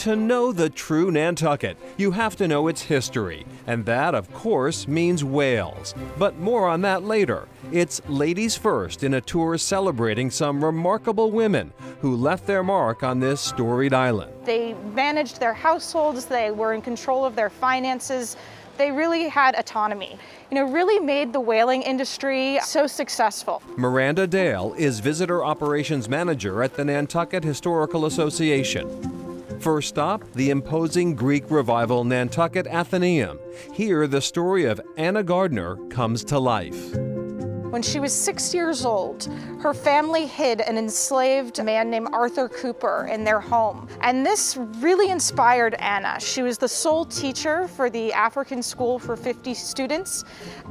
To know the true Nantucket, you have to know its history, and that, of course, means whales. But more on that later. It's ladies first in a tour celebrating some remarkable women who left their mark on this storied island. They managed their households, they were in control of their finances. They really had autonomy. Really made the whaling industry so successful. Miranda Dale is Visitor Operations Manager at the Nantucket Historical Association. First stop, the imposing Greek Revival Nantucket Athenaeum. Here, the story of Anna Gardner comes to life. When she was 6 years old, her family hid an enslaved man named Arthur Cooper in their home. And this really inspired Anna. She was the sole teacher for the African school for 50 students,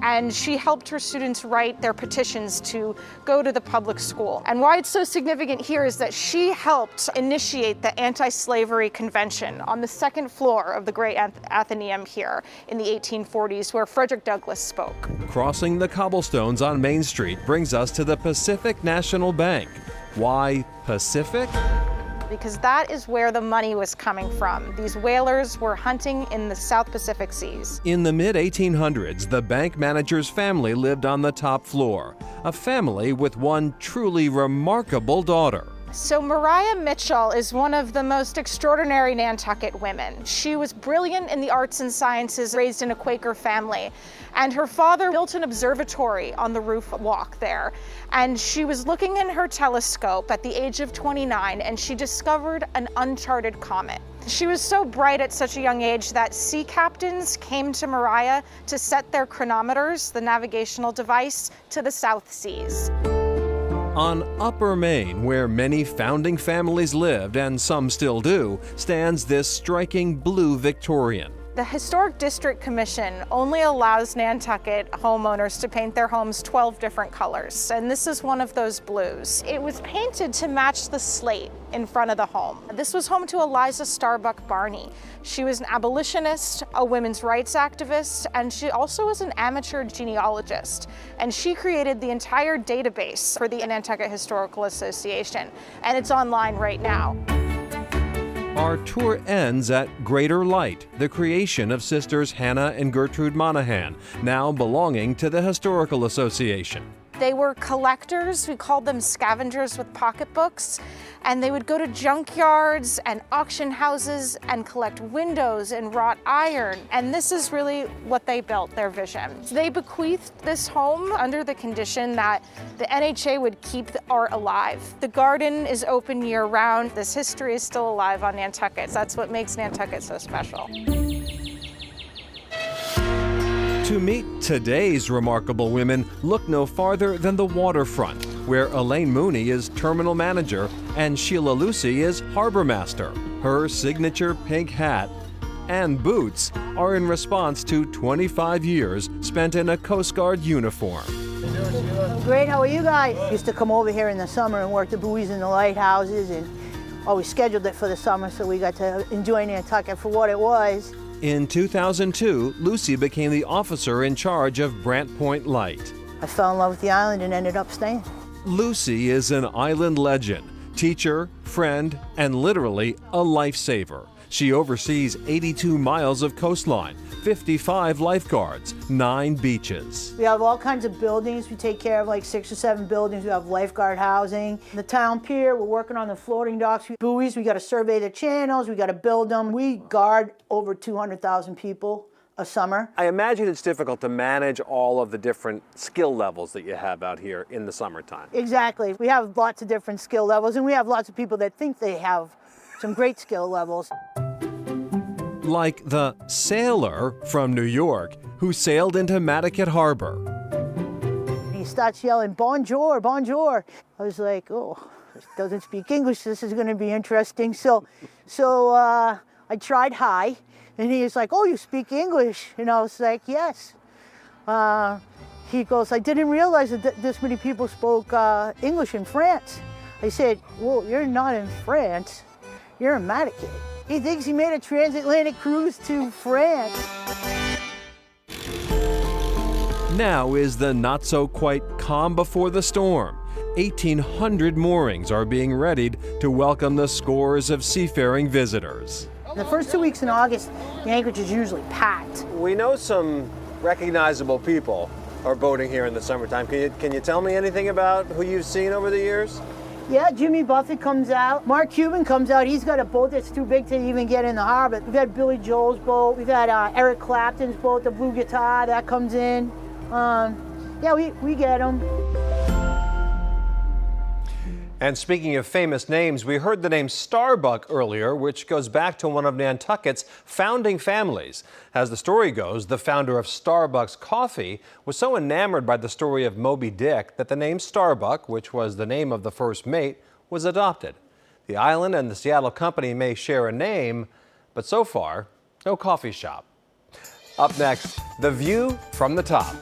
and she helped her students write their petitions to go to the public school. And why it's so significant here is that she helped initiate the Anti-Slavery Convention on the second floor of the Great Athenaeum here in the 1840s, where Frederick Douglass spoke. Crossing the cobblestones on Main Street brings us to the Pacific National Bank. Why Pacific? Because that is where the money was coming from. These whalers were hunting in the South Pacific Seas. In the mid-1800s, the bank manager's family lived on the top floor, a family with one truly remarkable daughter. So Maria Mitchell is one of the most extraordinary Nantucket women. She was brilliant in the arts and sciences, raised in a Quaker family. And her father built an observatory on the roof walk there. And she was looking in her telescope at the age of 29, and she discovered an uncharted comet. She was so bright at such a young age that sea captains came to Maria to set their chronometers, the navigational device, to the South Seas. On Upper Main, where many founding families lived, and some still do, stands this striking blue Victorian. The Historic District Commission only allows Nantucket homeowners to paint their homes 12 different colors, and this is one of those blues. It was painted to match the slate in front of the home. This was home to Eliza Starbuck Barney. She was an abolitionist, a women's rights activist, and she also was an amateur genealogist. And she created the entire database for the Nantucket Historical Association, and it's online right now. Our tour ends at Greater Light, the creation of sisters Hannah and Gertrude Monahan, now belonging to the Historical Association. They were collectors. We called them scavengers with pocketbooks, and they would go to junkyards and auction houses and collect windows and wrought iron. And this is really what they built, their vision. They bequeathed this home under the condition that the NHA would keep the art alive. The garden is open year-round. This history is still alive on Nantucket. That's what makes Nantucket so special. To meet today's remarkable women, look no farther than the waterfront, where Elaine Mooney is terminal manager and Sheila Lucy is harbor master. Her signature pink hat and boots are in response to 25 years spent in a Coast Guard uniform. Great, how are you guys? Used to come over here in the summer and work the buoys and the lighthouses, and always scheduled it for the summer, so we got to enjoy Nantucket for what it was. In 2002, Lucy became the officer in charge of Brant Point Light. I fell in love with the island and ended up staying. Lucy is an island legend, teacher, friend, and literally a lifesaver. She oversees 82 miles of coastline, 55 lifeguards, 9 beaches. We have all kinds of buildings. We take care of like 6 or 7 buildings. We have lifeguard housing. The town pier, we're working on the floating docks. Buoys, we got to survey the channels. We got to build them. We guard over 200,000 people a summer. I imagine it's difficult to manage all of the different skill levels that you have out here in the summertime. Exactly. We have lots of different skill levels, and we have lots of people that think they have some great skill levels. Like the sailor from New York who sailed into Nantucket Harbor. He starts yelling, "Bonjour, bonjour." I was like, oh, this doesn't speak English. This is going to be interesting. So I tried hi, and he was like, "Oh, you speak English?" And I was like, "Yes." He goes, "I didn't realize that this many people spoke English in France." I said, "Well, you're not in France. You're in Nantucket." He thinks he made a transatlantic cruise to France. Now is the not-so-quite calm before the storm. 1,800 moorings are being readied to welcome the scores of seafaring visitors. The first 2 weeks in August, the anchorage is usually packed. We know some recognizable people are boating here in the summertime. Can you tell me anything about who you've seen over the years? Yeah, Jimmy Buffett comes out. Mark Cuban comes out. He's got a boat that's too big to even get in the harbor. We've had Billy Joel's boat. We've had Eric Clapton's boat, the blue guitar, that comes in. Yeah, we get them. And speaking of famous names, we heard the name Starbuck earlier, which goes back to one of Nantucket's founding families. As the story goes, the founder of Starbucks Coffee was so enamored by the story of Moby Dick that the name Starbuck, which was the name of the first mate, was adopted. The island and the Seattle company may share a name, but so far, no coffee shop. Up next, the view from the top.